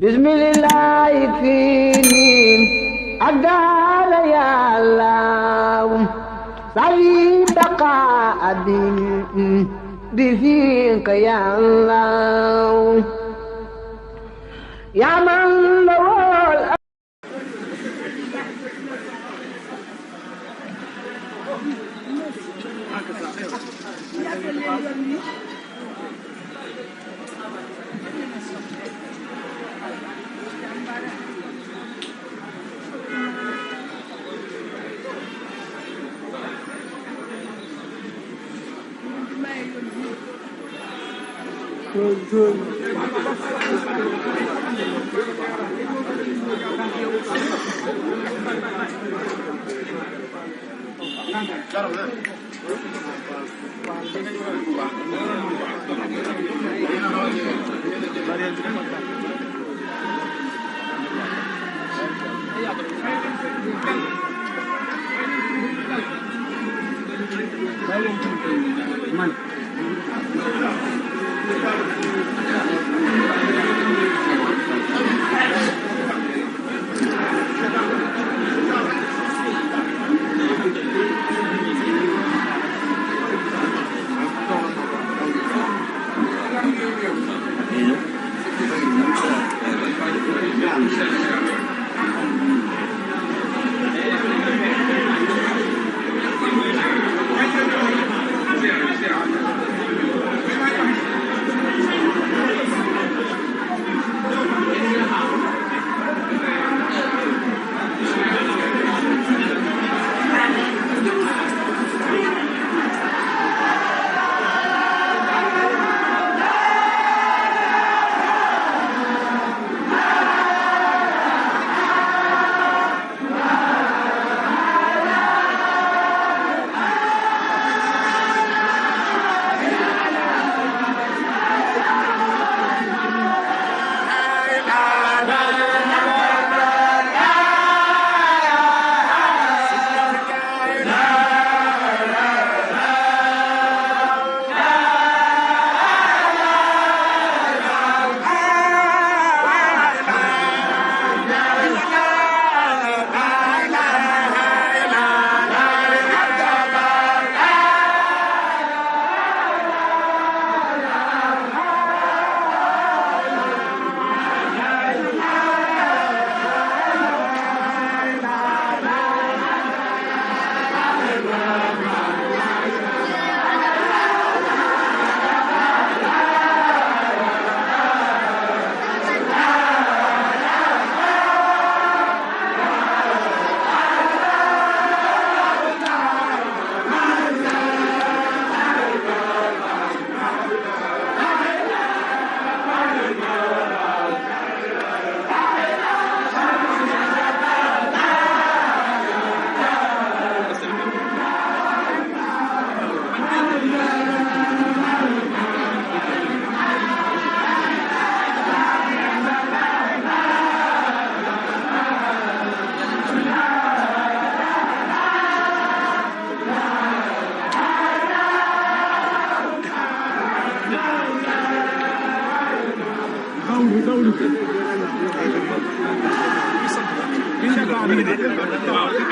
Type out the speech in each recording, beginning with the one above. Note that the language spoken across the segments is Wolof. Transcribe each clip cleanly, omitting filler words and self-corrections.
بسم الله يكفيني أقدر يا الله صلي بقاء بفيك يا الله يا من له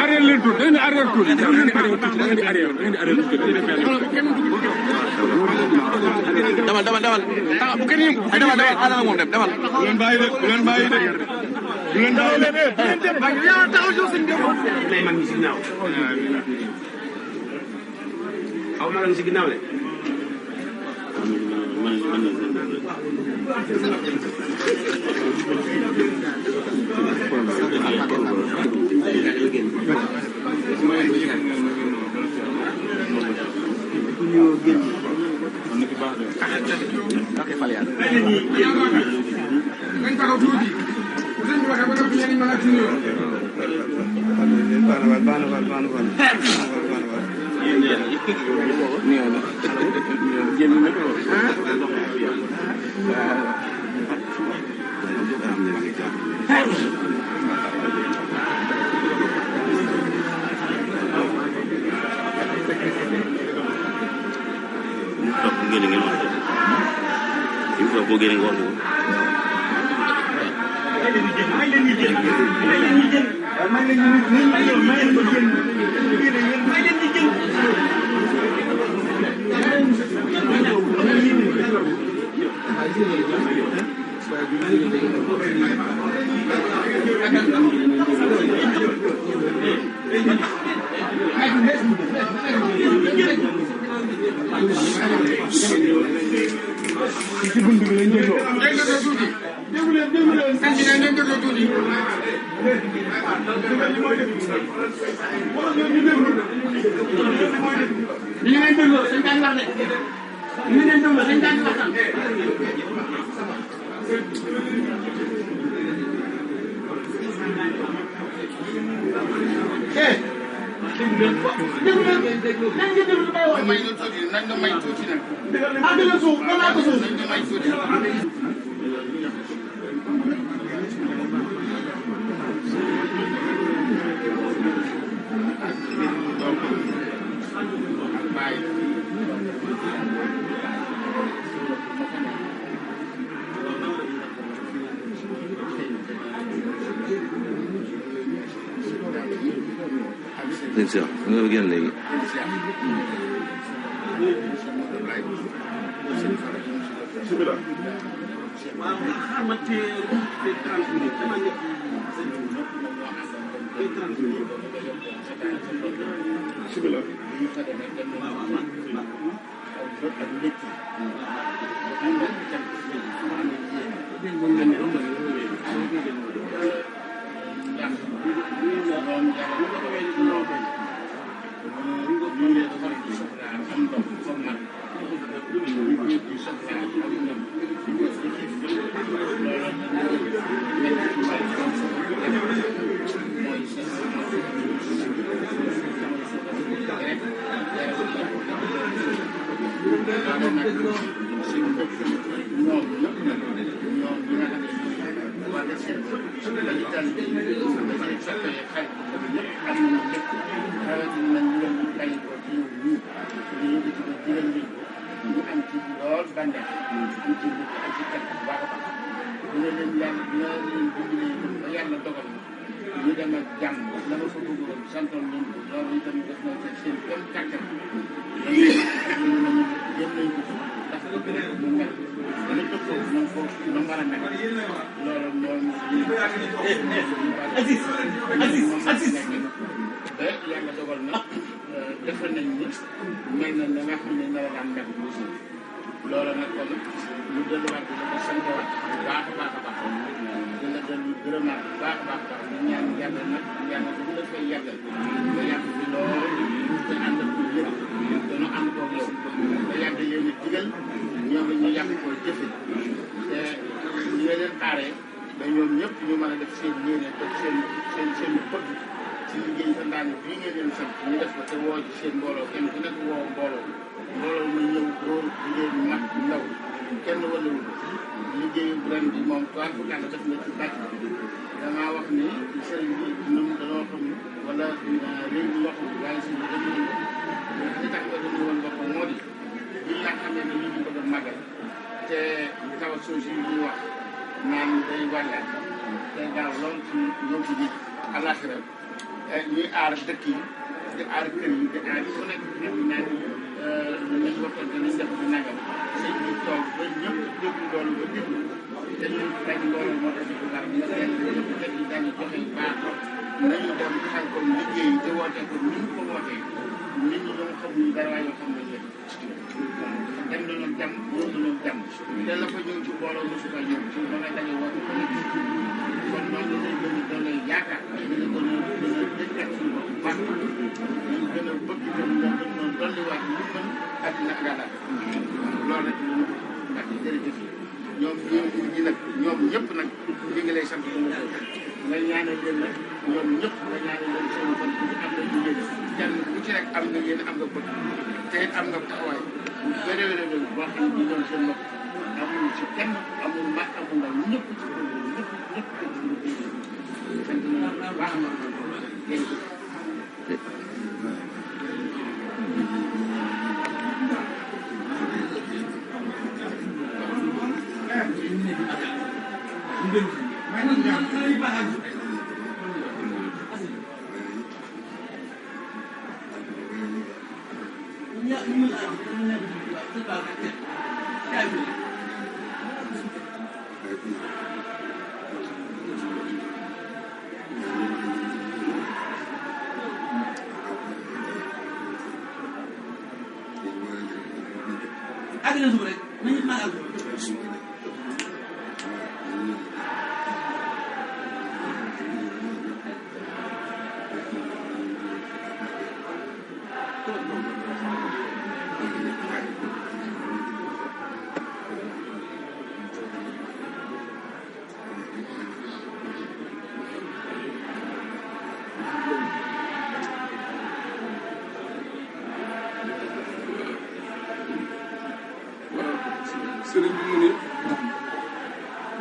arrière leen tuuti da ngeen di arrière tuuti da ngeen di arrière tuuti da ngeen di arrière demal bu kenn yëngu ay demal moom dem demal bu leen bàyyi de bu leen bàyyi de bu leen bàyyi de yaa taxaw ci suñu dem lay mag ñi si ginnaaw aw ma si ginnaaw de ngeen ngeen wax boo génne nga wax Inizia, nga bëgg léegi. sëriñ bi mu ni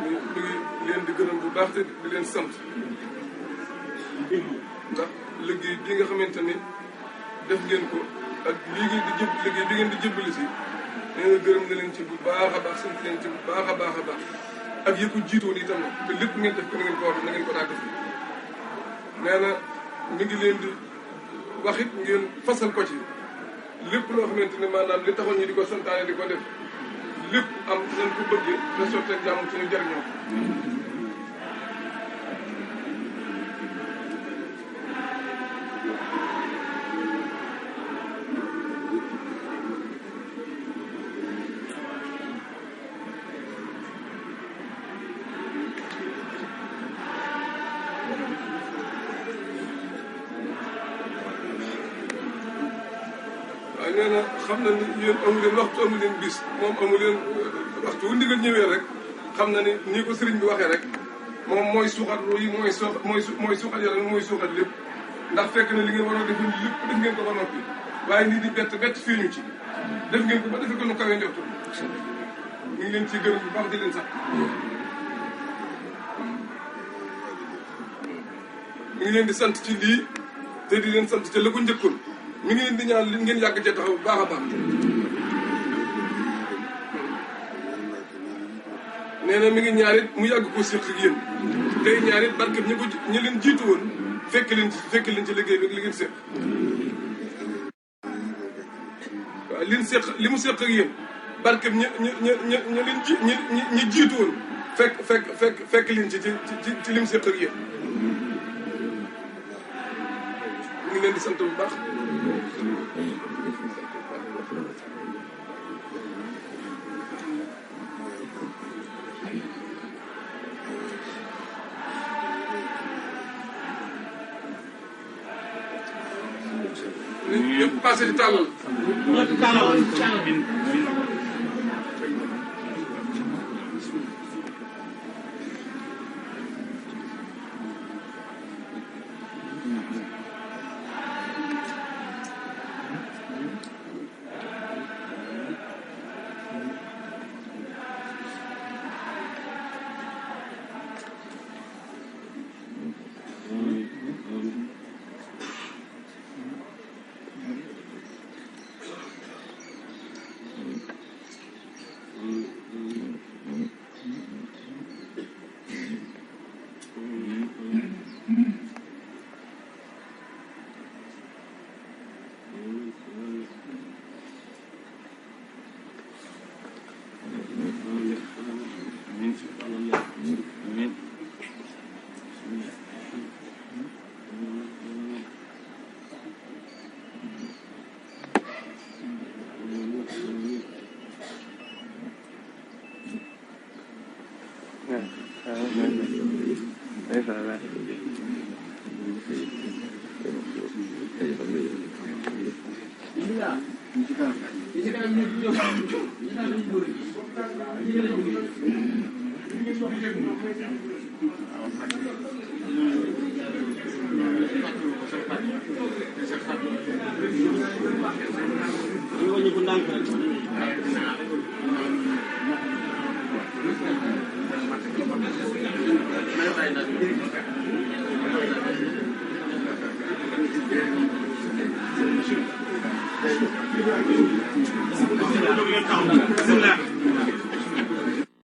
mi ngi leen di gërëm bu baax te di leen sant ndax liggéey bi nga xamante ni def ngeen ko ak liggéey bi ngeen di jëbbali si nee na gërëm na leen ci bu baax a baax sant leen ci bu baax a baax a baax ak yëpp jiitoon itam nag te lépp ngeen def ko na ngeen ko war na ngeen ko daa def nee na mi ngi leen di wax it ngeen fasal ko ci lépp loo xamante ni maanaam li taxoon ñi di ko santaane di ko def lépp am nañ ko bëggee na sotteeg jàmm suñu jariñoo waaye nee na xam na ni yéen amu leen waxtu amu leen bis moom amu leen waxtu wu ndigal ñëwee rek xam na ni nii ko sëriñ bi waxee rek moom mooy suuxat yi mooy suuxat yaram mooy suuxat lépp ndax fekk na li ngeen war a def lépp def ngeen ko ba noppi waaye nii di bett fii ñu ci def ngeen ko ba defe ko nu kawee njortu ñu ngi leen ciy gërëm bu baax di leen sax ñu ngi leen di sant ci lii te di leen sant ca la ko njëkkoon mi ngi leen di ñaan li ngeen yàgg cee taxaw bu baax a baax nee na mi ngi ñaan it mu yàgg koo séq ak yéen tey ñaan it barke ñi leen jiitu woon fekk leen ci liggéey bi li ngeen séq waaw li mu séq ak yéen barke ñi jiitu woon fekk leen ci li mu séq ak yéen mi ngi leen di sant bu baax ñëpp passé di tàllal Thank you.